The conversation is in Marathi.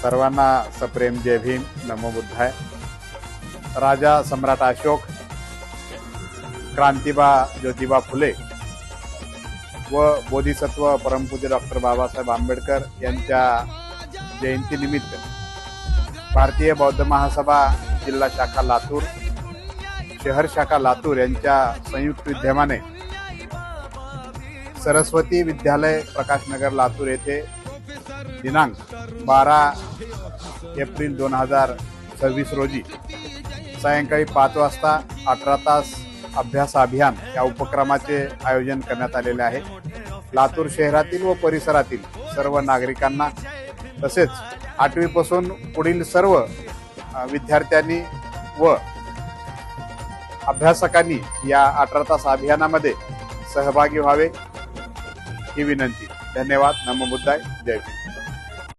सर्वांना सप्रेम जय भीम, नमो बुद्धाय। राजा सम्राट अशोक, क्रांतिबा ज्योतिबा फुले व बोधिसत्व परमपूज्य डॉक्टर बाबासाहेब आंबेडकर यांच्या जयंतीनिमित्त भारतीय बौद्ध महासभा जिल्हा शाखा लातूर, शहर शाखा लातूर यांच्या संयुक्त विद्यमाने सरस्वती विद्यालय प्रकाशनगर लातूर येथे दिनांक 12 एप्रिल 2026 रोजी सायंकाळी 5 वाजता 18 तास अभ्यास अभियान या उपक्रमाचे आयोजन करण्यात आलेले आहे। लातूर शहरातील व परिसरातील सर्व नागरिकांना तसेच 8वी पासून पुढील सर्व विद्यार्थ्यांनी व अभ्यासकांनी या 18 तास अभियानामध्ये सहभागी व्हावे ही विनंती। धन्यवाद। नमो बुद्धाय, जय भीम।